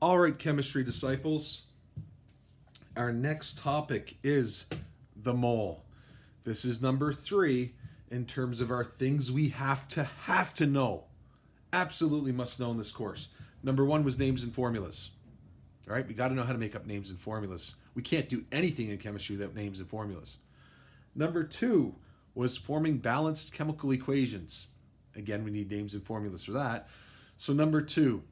All right, chemistry disciples, our next topic is the mole. This is number 3 in terms of our things we have to know. Absolutely must know in this course. Number 1 was names and formulas. All right, we got to know how to make up names and formulas. We can't do anything in chemistry without names and formulas. Number 2 was forming balanced chemical equations. Again, we need names and formulas for that. So number 2,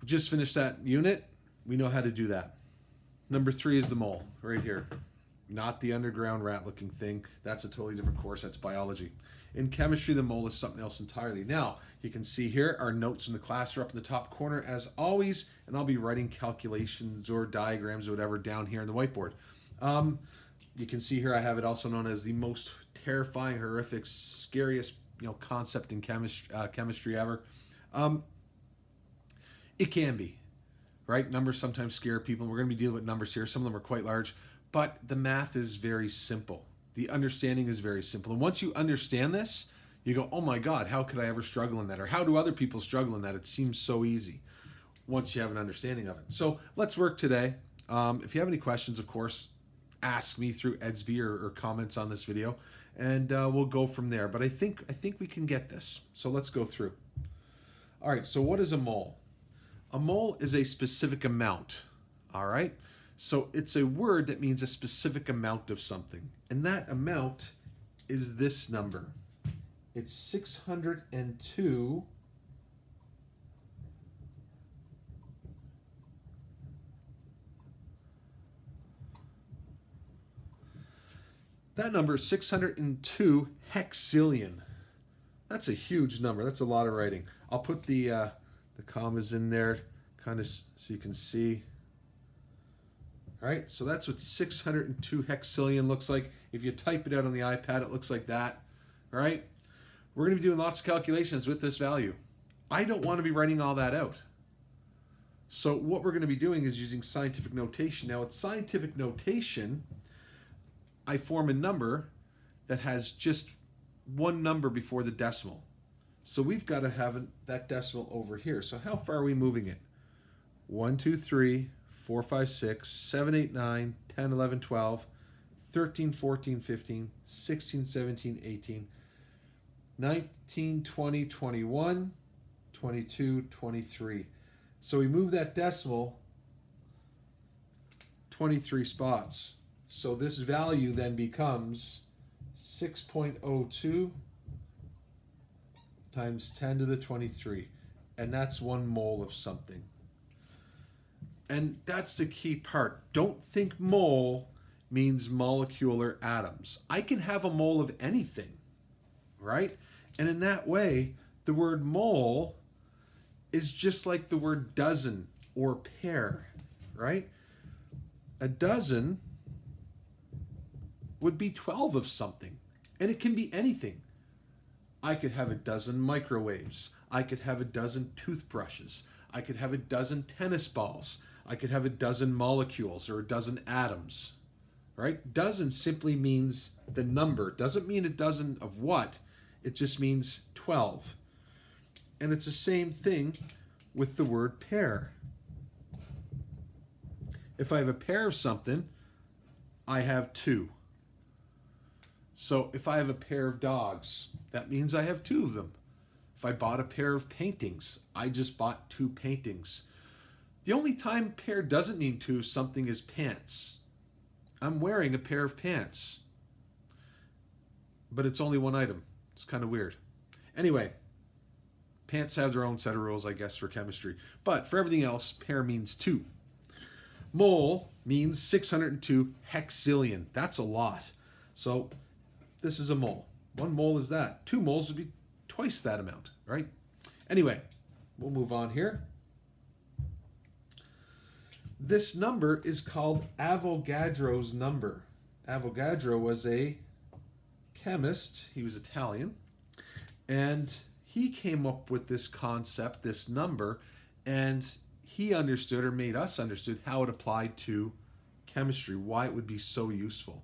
we just finished that unit. We know how to do that. Number 3 is the mole, right here. Not the underground rat-looking thing. That's a totally different course. That's biology. In chemistry, the mole is something else entirely. Now, you can see here our notes from the class are up in the top corner as always, and I'll be writing calculations or diagrams or whatever down here on the whiteboard. You can see here I have it also known as the most terrifying, horrific, scariest concept in chemistry ever. It can be, right? Numbers sometimes scare people. We're going to be dealing with numbers here. Some of them are quite large, but the math is very simple. The understanding is very simple. And once you understand this, you go, oh my God, how could I ever struggle in that? Or how do other people struggle in that? It seems so easy once you have an understanding of it. So let's work today. If you have any questions, of course, ask me through Edsby or comments on this video, and we'll go from there. But I think we can get this. So let's go through. All right, so what is a mole? A mole is a specific amount, all right? So it's a word that means a specific amount of something. And that amount is this number. It's 602 That number is 602 hexillion. That's a huge number. That's a lot of writing. I'll put the commas in there kind of so you can see. All right, so that's what 602 hexillion looks like. If you type it out on the iPad, it looks like that. All right, we're going to be doing lots of calculations with this value. I don't want to be writing all that out. So what we're going to be doing is using scientific notation. Now, with scientific notation, I form a number that has just one number before the decimal. So we've got to have that decimal over here. So how far are we moving it? 1, 2, 3, 4, 5, 6, 7, 8, 9, 10, 11, 12, 13, 14, 15, 16, 17, 18, 19, 20, 21, 22, 23. So we move that decimal 23 spots. So this value then becomes 6.02 times 10 to the 23. And that's 1 mole of something. And that's the key part. Don't think mole means molecule or atoms. I can have a mole of anything, right? And in that way, the word mole is just like the word dozen or pair, right? A dozen would be 12 of something, and it can be anything. I could have a dozen microwaves. I could have a dozen toothbrushes. I could have a dozen tennis balls. I could have a dozen molecules or a dozen atoms, right? Dozen simply means the number. Doesn't mean a dozen of what. It just means 12. And it's the same thing with the word pair. If I have a pair of something, I have 2. So if I have a pair of dogs, that means I have 2 of them. If I bought a pair of paintings, I just bought 2 paintings. The only time pair doesn't mean 2 if something is pants. I'm wearing a pair of pants, but it's only 1 item. It's kind of weird. Anyway, pants have their own set of rules, I guess, for chemistry. But for everything else, pair means 2. Mole means 602 hexillion. That's a lot. So this is a mole. 1 mole is that. 2 moles would be twice that amount, right? Anyway, we'll move on here. This number is called Avogadro's number. Avogadro was a chemist. He was Italian. And he came up with this concept, this number, and he understood, or made us understood, how it applied to chemistry, why it would be so useful.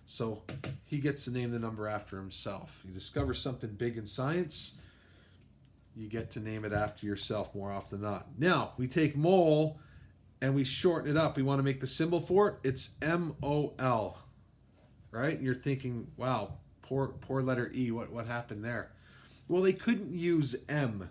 So he gets to name the number after himself. He discovers something big in science, you get to name it after yourself more often than not. Now, we take mole and we shorten it up. We want to make the symbol for it. It's MOL, right? And you're thinking, wow, poor letter E. What happened there? Well, they couldn't use M.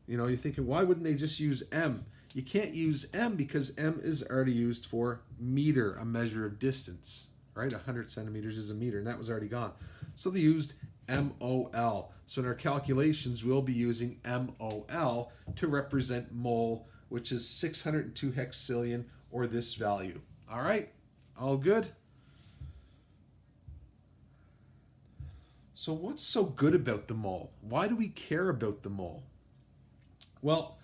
You know, you're thinking, why wouldn't they just use M? You can't use M because M is already used for meter, a measure of distance, right? 100 centimeters is a meter, and that was already gone. So they used MOL. So in our calculations, we'll be using MOL to represent mole, which is 602 hexillion, or this value. All right? All good? So what's so good about the mole? Why do we care about the mole? Well,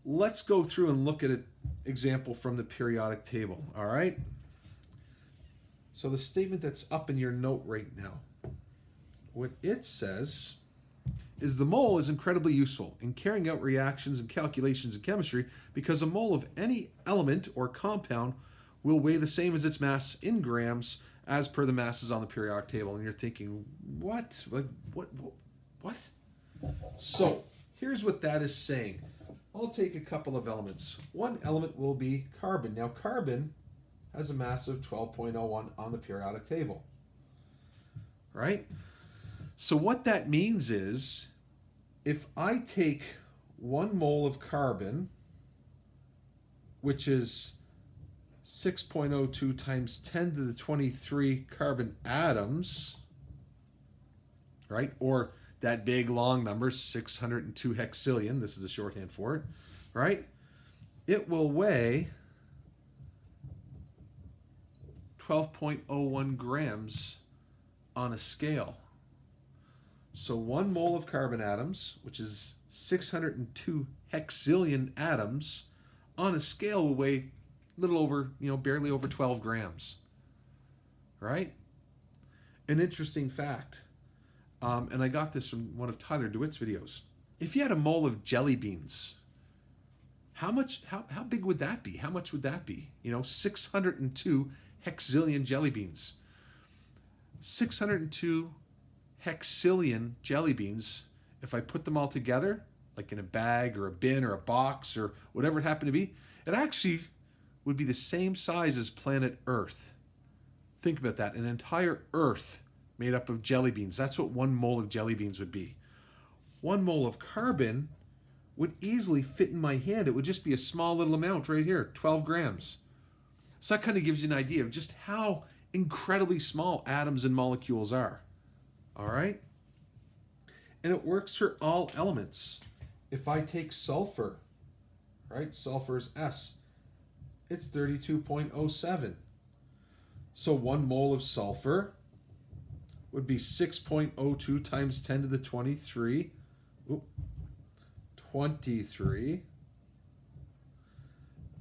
let's go through and look at an example from the periodic table, all right? So the statement that's up in your note right now, what it says is the mole is incredibly useful in carrying out reactions and calculations in chemistry because a mole of any element or compound will weigh the same as its mass in grams as per the masses on the periodic table. And you're thinking, what? Like, what? So here's what that is saying. I'll take a couple of elements. One element will be carbon. Now, carbon has a mass of 12.01 on the periodic table, right? So what that means is, if I take 1 mole of carbon, which is 6.02 times 10 to the 23 carbon atoms, right? Or that big long number, 602 hexillion, this is the shorthand for it, right? It will weigh 12.01 grams on a scale. So 1 mole of carbon atoms, which is 602 hexillion atoms, on a scale will weigh a little over, barely over 12 grams, right? An interesting fact. And I got this from one of Tyler DeWitt's videos. If you had a mole of jelly beans, how big would that be? How much would that be? 602 hexillion jelly beans. 602 hexillion jelly beans, if I put them all together, like in a bag or a bin or a box or whatever it happened to be, it actually would be the same size as planet Earth. Think about that. An entire Earth made up of jelly beans. That's what 1 mole of jelly beans would be. 1 mole of carbon would easily fit in my hand. It would just be a small little amount right here, 12 grams. So that kind of gives you an idea of just how incredibly small atoms and molecules are. All right? And it works for all elements. If I take sulfur, right? Sulfur is S. It's 32.07. So 1 mole of sulfur would be 6.02 times 10 to the 23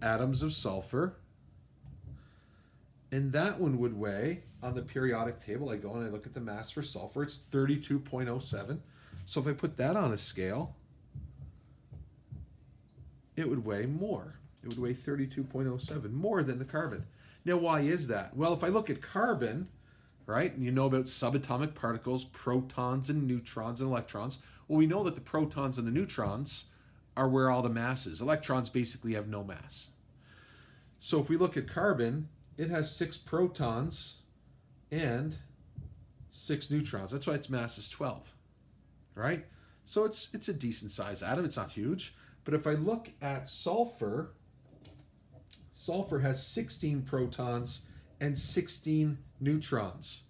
atoms of sulfur. And that one would weigh, on the periodic table, I go and I look at the mass for sulfur, it's 32.07. So if I put that on a scale, it would weigh more. It would weigh 32.07, more than the carbon. Now, why is that? Well, if I look at carbon, right, and you know about subatomic particles, protons and neutrons and electrons, well, we know that the protons and the neutrons are where all the mass is. Electrons basically have no mass. So if we look at carbon, it has 6 protons and 6 neutrons. That's why its mass is 12, right? So it's a decent sized atom. It's not huge. But if I look at sulfur, sulfur has 16 protons and 16 neutrons.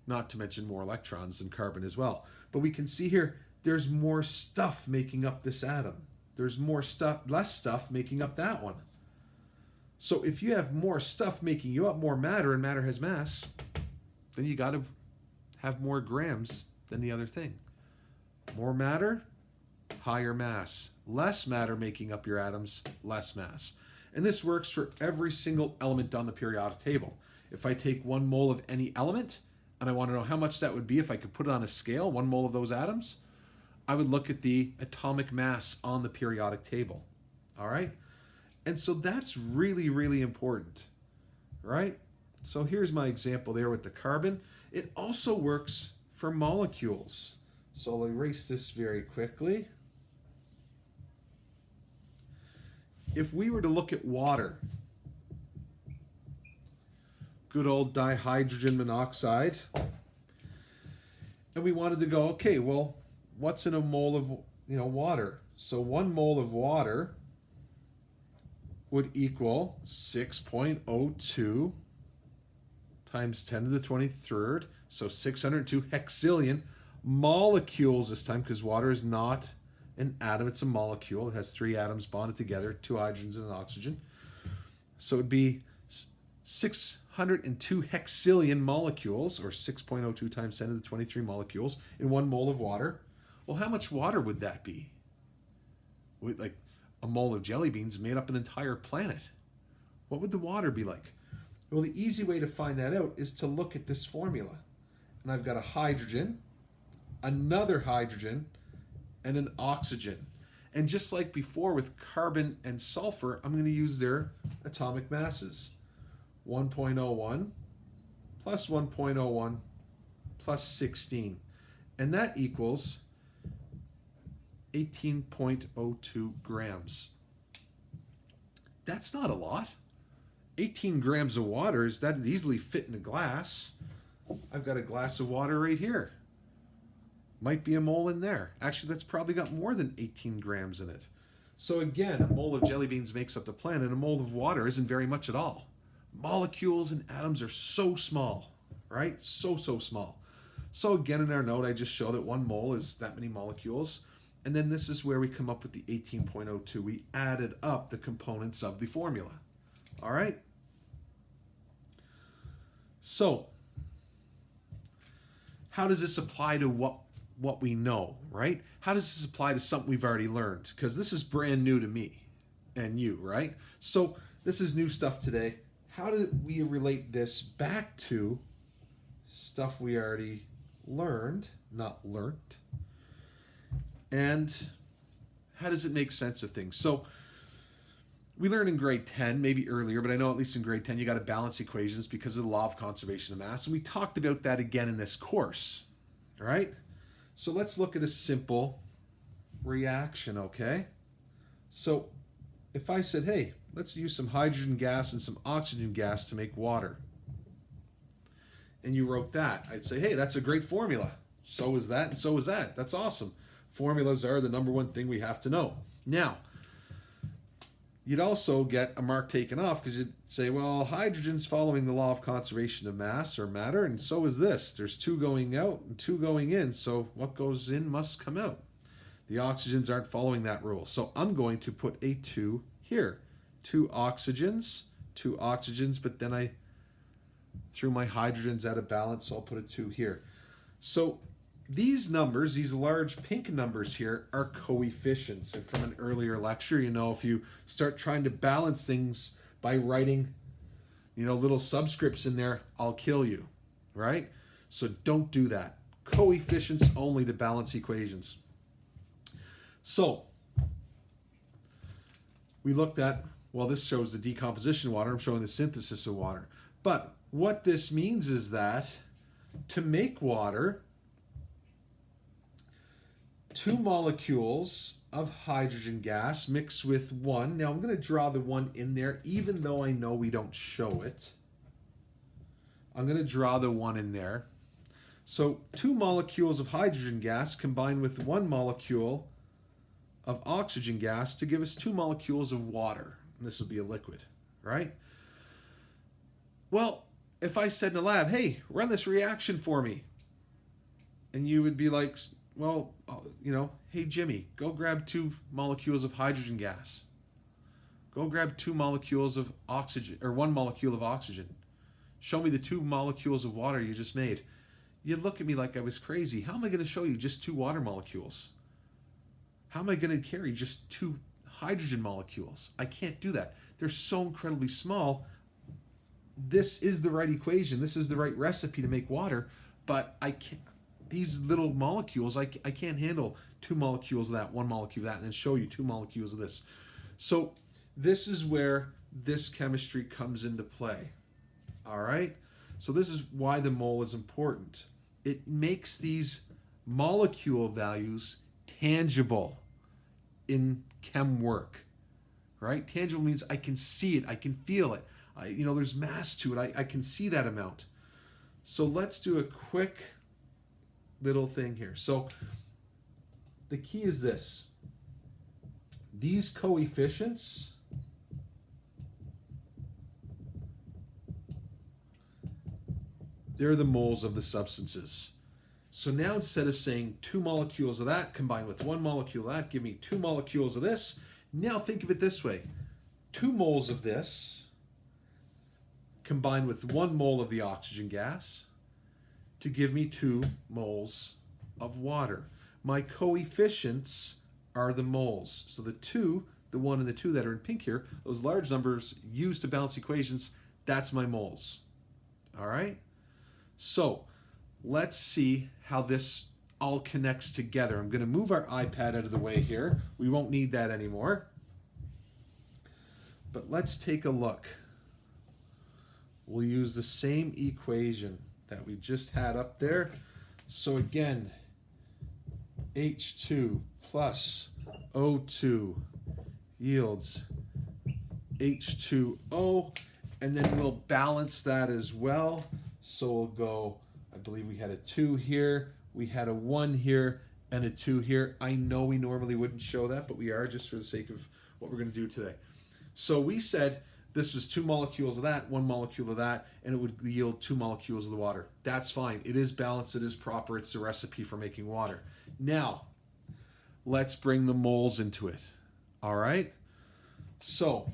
Not to mention more electrons than carbon as well. But we can see here, there's more stuff making up this atom. There's more stuff, less stuff making up that one. So if you have more stuff making you up, more matter, and matter has mass, then you got to have more grams than the other thing. More matter, higher mass. Less matter making up your atoms, less mass. And this works for every single element on the periodic table. If I take 1 mole of any element, and I want to know how much that would be if I could put it on a scale, 1 mole of those atoms, I would look at the atomic mass on the periodic table. All right? And so that's really, really important, right? So here's my example there with the carbon. It also works for molecules. So I'll erase this very quickly. If we were to look at water, good old dihydrogen monoxide, and we wanted to go, okay, well, what's in a mole of water? So 1 mole of water would equal 6.02 times 10 to the 23rd, so 602 hexillion molecules this time, because water is not an atom, it's a molecule. It has 3 atoms bonded together, 2 hydrogens and an oxygen. So it would be 602 hexillion molecules, or 6.02 times 10 to the 23 molecules in 1 mole of water. Well, how much water would that be? Like a mole of jelly beans made up an entire planet. What would the water be like? Well, the easy way to find that out is to look at this formula. And I've got a hydrogen, another hydrogen, and an oxygen. And just like before with carbon and sulfur, I'm going to use their atomic masses. 1.01 plus 1.01 plus 16. And that equals 18.02 grams. That's not a lot. 18 grams of water is that easily fit in a glass. I've got a glass of water right here. Might be a mole in there. Actually, that's probably got more than 18 grams in it. So again, a mole of jelly beans makes up the planet, and a mole of water isn't very much at all. Molecules and atoms are so small, right? So small. So again, in our note, I just show that 1 mole is that many molecules. And then this is where we come up with the 18.02. We added up the components of the formula. All right? So, how does this apply to what we know, right? How does this apply to something we've already learned? Because this is brand new to me and you, right? So, this is new stuff today. How do we relate this back to stuff we already learned, not learnt? And how does it make sense of things? So we learned in grade 10, maybe earlier, but I know at least in grade 10 you got to balance equations because of the law of conservation of mass. And we talked about that again in this course, all right? So let's look at a simple reaction, okay? So if I said, hey, let's use some hydrogen gas and some oxygen gas to make water, and you wrote that, I'd say, hey, that's a great formula. So is that, and so is that. That's awesome. Formulas are the number one thing we have to know. Now, you'd also get a mark taken off because you'd say, well, hydrogen's following the law of conservation of mass or matter, and so is this. There's 2 going out and 2 going in, so what goes in must come out. The oxygens aren't following that rule, so I'm going to put a 2 here. 2 oxygens, but then I threw my hydrogens out of balance, so I'll put a 2 here. So these numbers, these large pink numbers here, are coefficients. And from an earlier lecture, you know, if you start trying to balance things by writing, little subscripts in there, I'll kill you, right? So don't do that. Coefficients only to balance equations. So we looked at, well, this shows the decomposition of water. I'm showing the synthesis of water. But what this means is that to make water, 2 molecules of hydrogen gas mixed with 1. Now I'm going to draw the 1 in there, even though I know we don't show it. I'm going to draw the 1 in there. So 2 molecules of hydrogen gas combined with 1 molecule of oxygen gas to give us 2 molecules of water. And this will be a liquid, right? Well, if I said in the lab, hey, run this reaction for me, and you would be like, well, hey, Jimmy, go grab 2 molecules of hydrogen gas. Go grab 2 molecules of oxygen, or 1 molecule of oxygen. Show me the 2 molecules of water you just made. You'd look at me like I was crazy. How am I going to show you just 2 water molecules? How am I going to carry just 2 hydrogen molecules? I can't do that. They're so incredibly small. This is the right equation. This is the right recipe to make water, but I can't. These little molecules, I can't handle 2 molecules of that, 1 molecule of that, and then show you 2 molecules of this. So this is where this chemistry comes into play. All right? So this is why the mole is important. It makes these molecule values tangible in chem work, right? Tangible means I can see it, I can feel it. There's mass to it. I can see that amount. So let's do a quick little thing here. So the key is this. These coefficients they're the moles of the substances. So now instead of saying 2 molecules of that combined with 1 molecule of that, give me 2 molecules of this. Now think of it this way. 2 moles of this combined with 1 mole of the oxygen gas to give me 2 moles of water. My coefficients are the moles. So the 2, the 1 and the 2 that are in pink here, those large numbers used to balance equations, that's my moles. All right? So let's see how this all connects together. I'm going to move our iPad out of the way here. We won't need that anymore. But let's take a look. We'll use the same equation that we just had up there. So again, H2 plus O2 yields H2O, and then we'll balance that as well. So we'll go, I believe we had a 2 here, we had a 1 here, and a 2 here. I know we normally wouldn't show that, but we are just for the sake of what we're going to do today. So we said this was 2 molecules of that, 1 molecule of that, and it would yield 2 molecules of the water. That's fine. It is balanced. It is proper. It's the recipe for making water. Now, let's bring the moles into it. All right? So,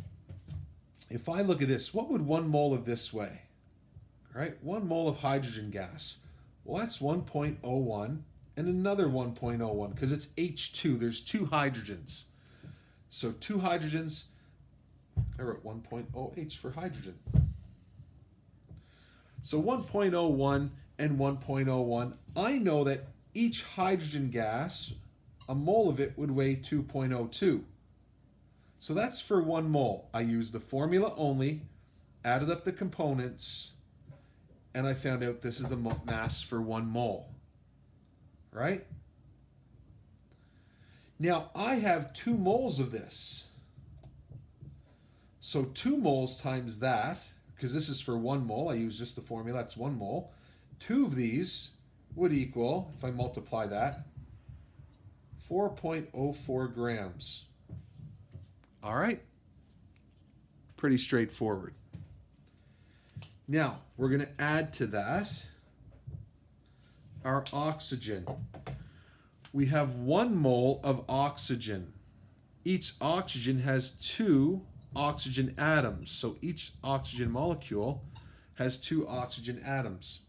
if I look at this, what would 1 mole of this weigh? All right, 1 mole of hydrogen gas. Well, that's 1.01 and another 1.01 because it's H2. There's 2 hydrogens. So 2 hydrogens, I wrote 1.0H for hydrogen. So 1.01 and 1.01, I know that each hydrogen gas, a mole of it would weigh 2.02. So that's for 1 mole. I used the formula only, added up the components, and I found out this is the mass for 1 mole. Right? Now, I have 2 moles of this. So 2 moles times that, because this is for 1 mole, I use just the formula, that's 1 mole. 2 of these would equal, if I multiply that, 4.04 grams. All right? Pretty straightforward. Now, we're going to add to that our oxygen. We have 1 mole of oxygen. Each oxygen has 2 oxygen atoms. So each oxygen molecule has 2 oxygen atoms.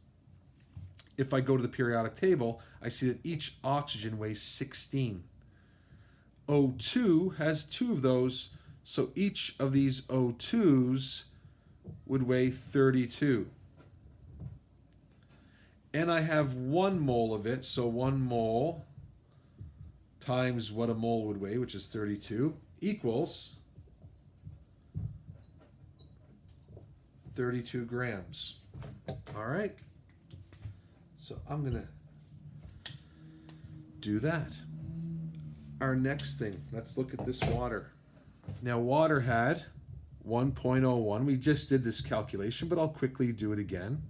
If I go to the periodic table, I see that each oxygen weighs 16. O2 has 2 of those, so each of these O2s would weigh 32. And I have 1 mole of it, so 1 mole times what a mole would weigh, which is 32, equals 32 grams. All right? So I'm going to do that. Our next thing, let's look at this water. Now, water had 1.01. We just did this calculation, but I'll quickly do it again.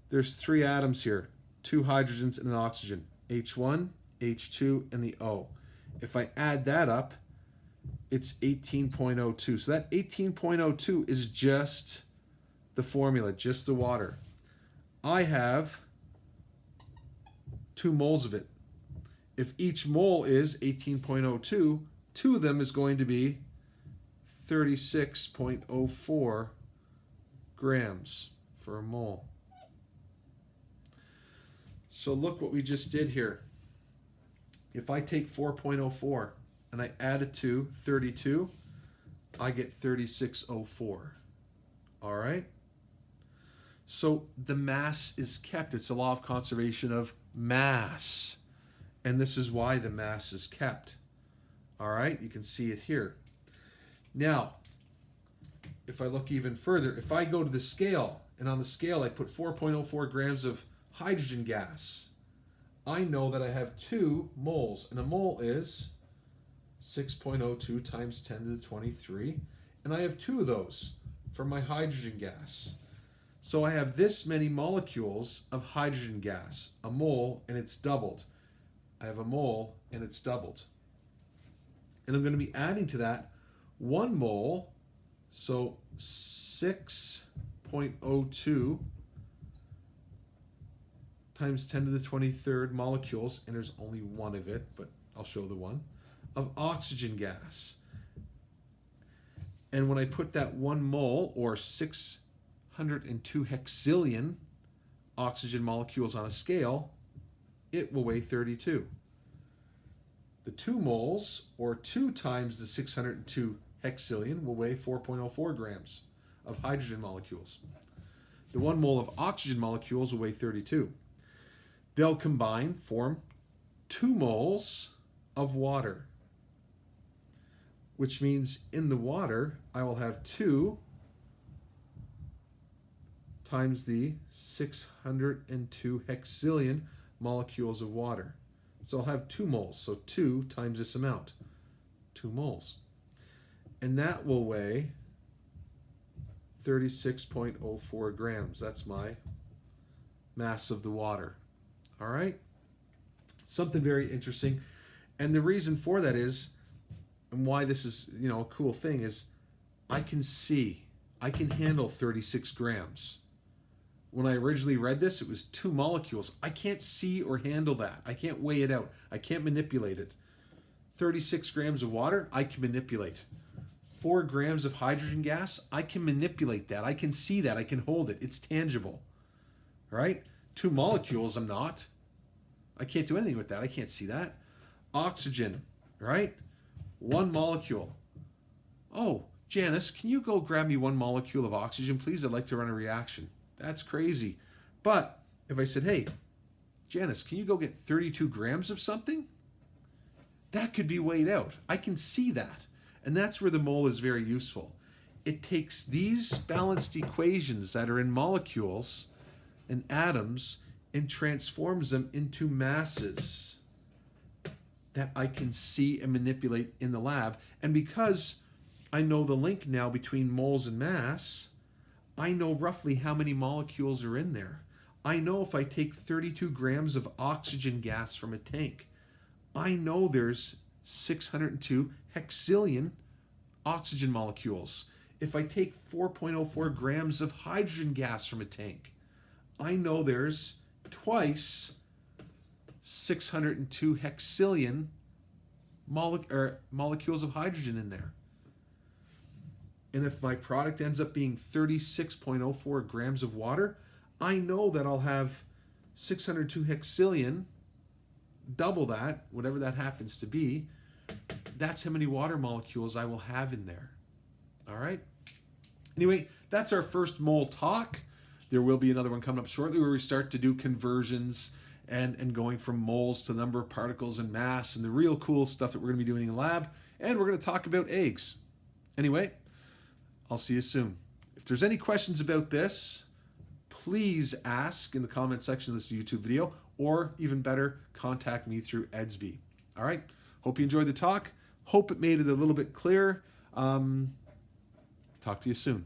There's 3 atoms here, 2 hydrogens and an oxygen, H1, H2, and the O. If I add that up, it's 18.02. So that 18.02 is just the formula, just the water. I have 2 moles of it. If each mole is 18.02, 2 of them is going to be 36.04 grams for a mole. So look what we just did here. If I take 4.04 and I add it to 32, I get 36.04. All right? So the mass is kept. It's a law of conservation of mass. And this is why the mass is kept. All right? You can see it here. Now, if I look even further, if I go to the scale, and on the scale I put 4.04 grams of hydrogen gas, I know that I have 2 moles, and a mole is 6.02 times 10 to the 23, and I have 2 of those for my hydrogen gas. So I have this many molecules of hydrogen gas, a mole, and it's doubled. I have a mole, and it's doubled. And I'm going to be adding to that 1 mole, so 6.02 times 10 to the 23rd molecules, and there's only 1 of it, but I'll show the 1, of oxygen gas. And when I put that 1 mole, or 602 hexillion oxygen molecules on a scale, it will weigh 32. The 2 moles, or 2 times the 602 hexillion, will weigh 4.04 grams of hydrogen molecules. The 1 mole of oxygen molecules will weigh 32. They'll combine, form 2 moles of water, which means in the water I will have 2 times the 602 hexillion molecules of water. So I'll have 2 moles, so 2 times this amount, 2 moles. And that will weigh 36.04 grams. That's my mass of the water. All right? Something very interesting. And the reason for that is, and why this is, a cool thing is, I can handle 36 grams. When I originally read this, it was 2 molecules. I can't see or handle that. I can't weigh it out. I can't manipulate it. 36 grams of water, I can manipulate. 4 grams of hydrogen gas, I can manipulate that. I can see that. I can hold it. It's tangible. Right? 2 molecules, I'm not. I can't do anything with that. I can't see that. Oxygen, right? 1 molecule. Oh, Janice, can you go grab me 1 molecule of oxygen, please? I'd like to run a reaction. That's crazy. But if I said, hey, Janice, can you go get 32 grams of something? That could be weighed out. I can see that. And that's where the mole is very useful. It takes these balanced equations that are in molecules and atoms and transforms them into masses that I can see and manipulate in the lab. And because I know the link now between moles and mass, I know roughly how many molecules are in there. I know if I take 32 grams of oxygen gas from a tank, I know there's 602 hexillion oxygen molecules. If I take 4.04 grams of hydrogen gas from a tank, I know there's twice 602 hexillion molecules of hydrogen in there. And if my product ends up being 36.04 grams of water, I know that I'll have 602 hexillion, double that, whatever that happens to be. That's how many water molecules I will have in there. All right? Anyway, that's our first mole talk. There will be another one coming up shortly where we start to do conversions and going from moles to number of particles and mass and the real cool stuff that we're going to be doing in the lab. And we're going to talk about eggs. Anyway, I'll see you soon. If there's any questions about this, please ask in the comment section of this YouTube video, or even better, contact me through Edsby. All right? Hope you enjoyed the talk. Hope it made it a little bit clearer. Talk to you soon.